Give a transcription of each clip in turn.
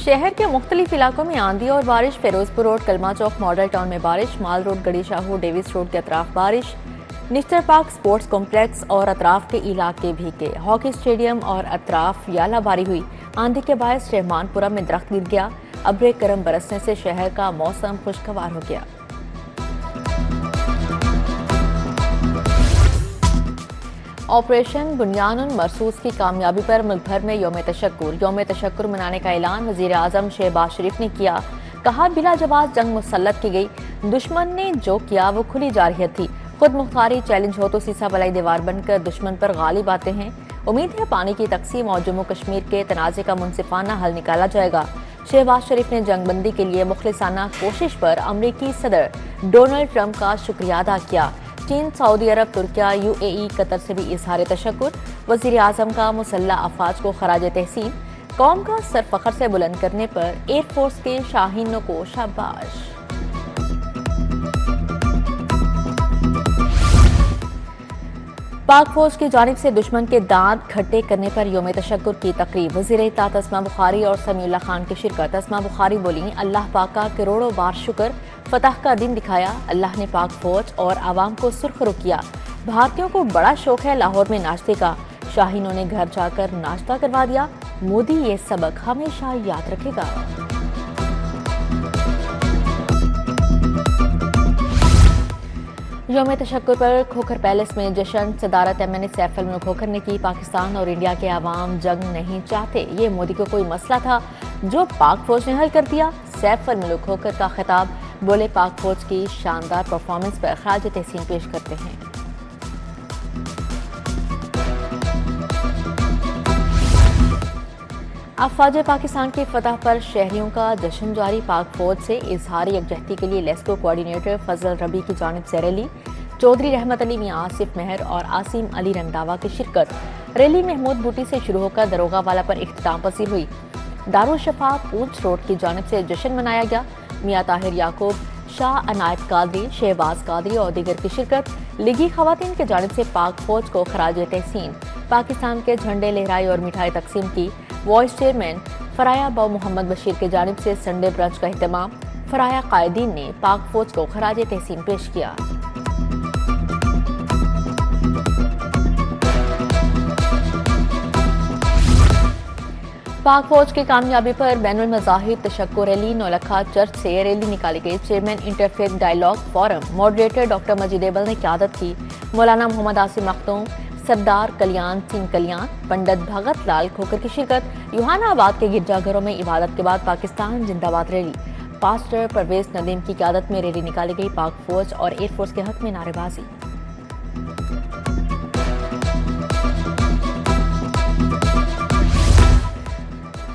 शहर के मुख्तलिफ इलाकों में आंधी और बारिश। फिरोजपुर रोड, कलमा चौक, मॉडल टाउन में बारिश। माल रोड, गड़ी शाहू, डेविस रोड के अतराफ बारिश। निश्तर पार्क स्पोर्ट्स कॉम्प्लेक्स और अतराफ के इलाके भीगे। हॉकी स्टेडियम और अतराफ यालाबारी हुई। आंधी के बायस रहमानपुरा में दरख्त गिर गया। अब्रे करम बरसने से शहर का मौसम खुशगवार हो गया। ऑपरेशन बुनियानुन मरसूस की कामयाबी पर मुल्क भर में यौम तशक्कुर मनाने का ऐलान वज़ीर आज़म शहबाज शरीफ ने किया। कहा, बिला जवाब जंग मुसल्लत की गई। दुश्मन ने जो किया वो खुली जारहियत थी। खुद मुख्तारी चैलेंज हो तो सीसा बलाई दीवार बनकर दुश्मन पर गालिब आते हैं। उम्मीद है पानी की तकसीम और जम्मू कश्मीर के तनाज़े का मुनसिफाना हल निकाला जाएगा। शहबाज शरीफ ने जंगबंदी के लिए मुखलिसाना कोशिश पर अमरीकी सदर डोनाल्ड ट्रंप का शुक्रिया अदा किया। चीन, सऊदी अरब, तुर्किया, UAE, कतर से भी इजहार तशक्कुर। वज़ीर आज़म का मुसल्लह अफवाज को खराज तहसीन। कौम का सर फख्र से बुलंद करने पर एयरफोर्स के शाहीनों को शाबाश। पाक फौज की जानिब से दुश्मन के दांत खट्टे करने पर यौम तशक्कुर की तकरीब। वज़ीर इत्तलात अस्मा बुखारी और समीउल्लाह खान की शिरकत। अस्मा बुखारी बोली, अल्लाह पाक का करोड़ों बार शुक्र, फतह का दिन दिखाया। अल्लाह ने पाक फौज और आवाम को सुरखरू किया। भारतीयों को बड़ा शौक है लाहौर में नाश्ते का। शाहीनों ने घर जाकर नाश्ता करवा दिया। मोदी ये सबक हमेशा याद रखेगा। यौम तशक्कुर पर खोखर पैलेस में जश्न। सदारत MNA सैफ अल मुल्क खोखर ने की। पाकिस्तान और इंडिया के अवाम जंग नहीं चाहते, ये मोदी को कोई मसला था जो पाक फौज ने हल कर दिया। सैफ अल मुल्क खोखर का खिताब। बोले, पाक फौज की शानदार परफॉर्मेंस पर खराज तहसीन पेश करते हैं। अफवाज पाकिस्तान की फतह पर शहरियों का जश्न जारी। पाक फौज से इजहार यकजहती के लिए लेस्को कोऑर्डिनेटर फजल रबी की जानिब से रैली। चौधरी रहमत अली, मियां आसिफ मेहर और आसिम अली रंधावा की शिरकत। रैली महमूद बूटी से शुरू होकर दरोगा वाला पर इख्तिताम पसीर हुई। दारुल शफा पूंछ रोड की जानिब से जश्न मनाया गया। मियां ताहिर याकूब, शाह अनायत कादरी, शहबाज कादरी और दीगर की शिरकत। लीगी खवातीन की जानिब से पाक फौज को खराज तहसीन। पाकिस्तान के झंडे लहराई और मिठाई तकसीम की। वाइस चेयरमैन फराया बा मोहम्मद बशीर की जानिब से संडे ब्रंच का एहतमाम। फराया कायदीन ने पाक फौज को खराज तहसीन पेश किया। पाक फौज की कामयाबी पर बैनुल मज़ाहिब तशक्कुर रैली। नौलखा चर्च से रैली निकाली गई। Chairman interfaith dialogue forum, moderator doctor मजीदेबल ने क़यादत की। मौलाना मोहम्मद आसिम मखदूम, सरदार कल्याण सिंह कल्याण, पंडित भगत लाल खोखर की शिरकत। यूहानाबाद के गिरजाघरों में इबादत के बाद पाकिस्तान जिंदाबाद रैली। पास्टर परवेज नदीम की क़यादत में रैली निकाली गई। पाक फौज और एयरफोर्स के हक में नारेबाजी।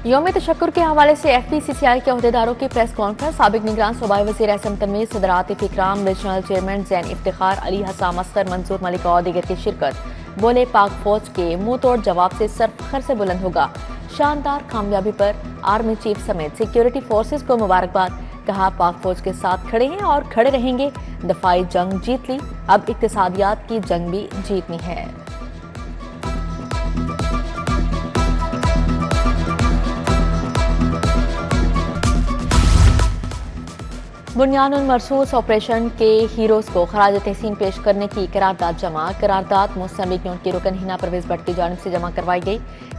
यौम तशक्कुर के हवाले से FPCCI के अहदेदारों की प्रेस कॉन्फ्रेंस। साबिक निगरान सूबाई वज़ीर एहसन तनवीर, सदर आतिफ इकराम, रीजनल चेयरमैन जैन इफ्तिखार, अली हसाम अस्कर, मंसूर मलिक और दीगर की शिरकत। बोले, पाक फौज के मुंह तोड़ जवाब से सर फख्र से बुलंद होगा। शानदार कामयाबी पर आर्मी चीफ समेत सिक्योरिटी फोर्सेस को मुबारकबाद। कहा, पाक फौज के साथ खड़े हैं और खड़े रहेंगे। दफाई जंग जीत ली, अब इक्तिसादियात की जंग भी जीतनी है। बुनियानुन मरसूस ऑपरेशन के हीरोज को खराज तहसीन पेश करने की करारदाद जमा। करारदाद मुस्लिम लीग नून की रुकन हिना परवेज भट्ट की जानिब से जमा करवाई गई।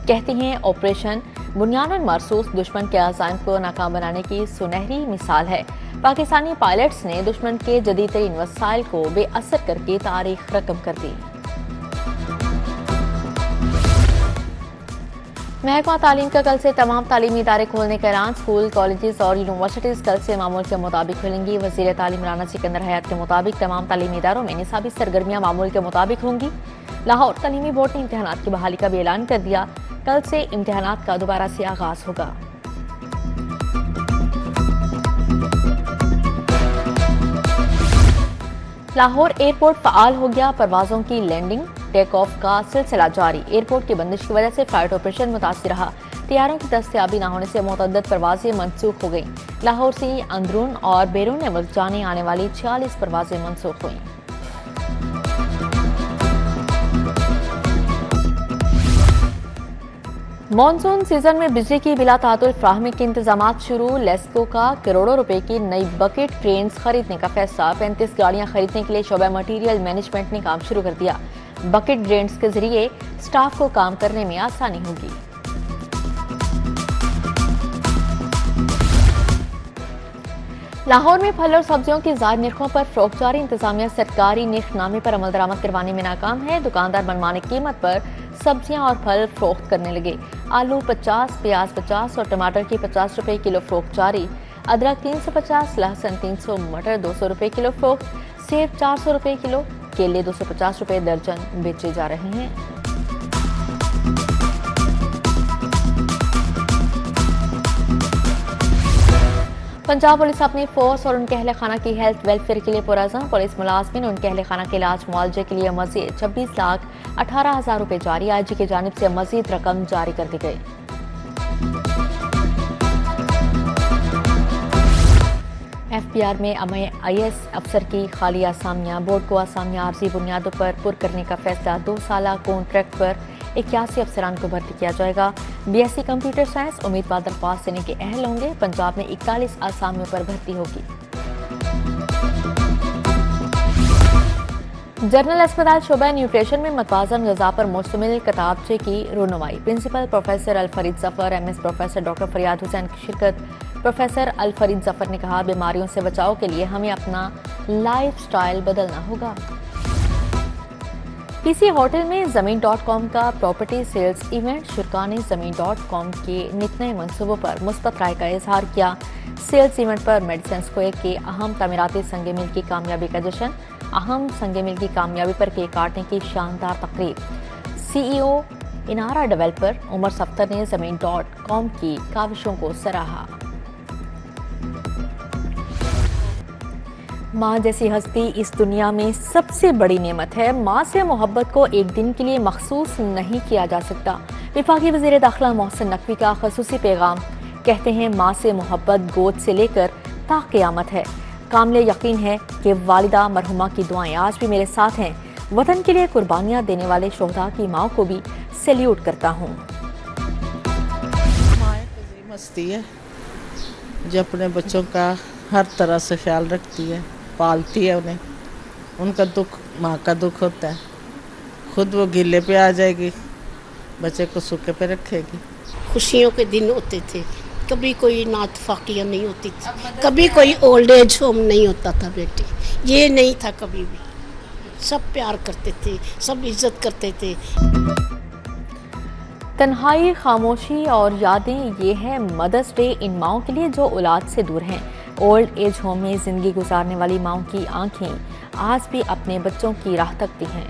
कहती हैं, ऑपरेशन बुनियानुन मरसूस दुश्मन के अज़ाइम को नाकाम बनाने की सुनहरी मिसाल है। पाकिस्तानी पायलट्स ने दुश्मन के जदीद तरीन वसाइल को बेअसर करके तारीख रकम कर दी। महकमा तालीम का कल से तमाम तालीमी इदारे खोलने का ऐलान। स्कूल, कॉलेजेस और यूनिवर्सिटीज कल से मामूल के मुताबिक खुलेंगी। वज़ीर तालीम राना सिकंदर हयात के मुताबिक तमाम तालीमी इदारों में निसाबी सरगर्मियां मामूल के मुताबिक होंगी। लाहौर तालीमी बोर्ड ने इम्तिहानात की बहाली का भी ऐलान कर दिया। कल से इम्तिहानात का दोबारा से आगाज होगा। लाहौर एयरपोर्ट फ़आल हो गया। परवाजों की लैंडिंग टेक ऑफ का सिलसिला जारी। एयरपोर्ट की बंदिश की वजह से फ्लाइट ऑपरेशन मुतासिर रहा। तैयारों की दस्तयाबी न होने से मुतअद्दिद परवाजें मनसूख हो गई। लाहौर से अंदरून और बैरून मुल्क जाने आने वाली 46 परवाजें मनसूख हुई। मॉनसून सीजन में बिजली की बिला तातुल फ्राहमी के इंतजाम शुरू। लेस्को का करोड़ों रुपए की नई बकेट क्रेन्स खरीदने का फैसला। 35 गाड़ियां खरीदने के लिए शोबा मटीरियल मैनेजमेंट ने काम शुरू कर दिया। बकेट क्रेन्स के जरिए स्टाफ को काम करने में आसानी होगी। लाहौर में फल और सब्जियों की ज़ायद निर्खों पर फरोख्त जारी। इंतजामिया सरकारी निर्खनामे पर अमल दरामद करवाने में नाकाम है। दुकानदार मनमानी कीमत पर सब्जियां और फल फरोख्त करने लगे। आलू 50, प्याज 50 और टमाटर की 50 रुपए किलो फरोख्त जारी। अदरक 350, लहसुन 300, मटर 200 रुपए किलो फरोख्त, सेब 400 रुपए किलो, केले 250 रुपए दर्जन बेचे जा रहे हैं। पंजाब पुलिस अपनी फोर्स और उनके अहल खाना की हेल्थ वेलफेयर के लिए पुरअज़म। पुलिस मुलाजमीन उनके अहल खाना के इलाज मुआवजे के लिए मजीद 26,18,000 रुपए जारी। आईजी की जानिब से मजीद रकम जारी कर दी गई। FPR में IAS अफसर की खाली आसामियां। बोर्ड को आसामियां आर्जी बुनियादों पर पुर करने का फैसला। 2 साल कॉन्ट्रैक्ट पर 81 अफसरान को भर्ती किया जाएगा। BSc कंप्यूटर साइंस उम्मीदवार दरख्वास्त देने के अहल होंगे। पंजाब में 41 आसामियों पर भर्ती होगी। जनरल अस्पताल शोबा न्यूट्रिशन में मतवाजन ग़िज़ा पर मुश्तमिल किताबचे की रुनमाई। Principal professor Alfarid Zafar, MS professor doctor Fariyad Hussain की शिरकत। प्रोफेसर अलफरीद जफर ने कहा, बीमारियों से बचाव के लिए हमें अपना लाइफ स्टाइल बदलना होगा। PC होटल में ज़मीन.com का प्रॉपर्टी सेल्स इवेंट। शुरा ने ज़मीन.com के नित नए मनसूबों पर मुस्बत राय का इजहार किया। सेल्स इवेंट पर मेडिसन स्क्वायर के अहम तमीराती संग मिल की कामयाबी का जश्न। अहम संग मिल की कामयाबी पर केक काटने की शानदार तकरीब। CEO इनारा डेवलपर उमर सफ्तर ने ज़मीन.com की काविशों को सराहा। माँ जैसी हस्ती इस दुनिया में सबसे बड़ी नेमत है। माँ से मोहब्बत को एक दिन के लिए मखसूस नहीं किया जा सकता। वफाकी वज़ीर दाखिला मोहसिन नकवी का ख़ुसूसी पैगाम। कहते हैं, माँ से मोहब्बत गोद से लेकर ता क़यामत है। कामिल यकीन है कि वालिदा मरहुमा की दुआएं आज भी मेरे साथ हैं। वतन के लिए कुर्बानियाँ देने वाले शोहदा की माँ को भी सैल्यूट करता हूँ। माँ एक हस्ती है जो अपने बच्चों का हर तरह से ख्याल रखती है, पालती है उन्हें। उनका दुख माँ का दुख होता है। खुद वो गिले पे आ जाएगी, बच्चे को सूखे पे रखेगी। खुशियों के दिन होते थे, कभी कोई नातफाकियाँ नहीं होती थी, कभी कोई ओल्ड एज होम नहीं होता था बेटी, ये नहीं था कभी भी। सब प्यार करते थे, सब इज्जत करते थे। तन्हाई, खामोशी और यादें, ये है मदर्स डे इन माओं के लिए जो औलाद से दूर हैं। ओल्ड एज होम में जिंदगी गुजारने वाली माओं की आंखें आज भी अपने बच्चों की राह तकती हैं।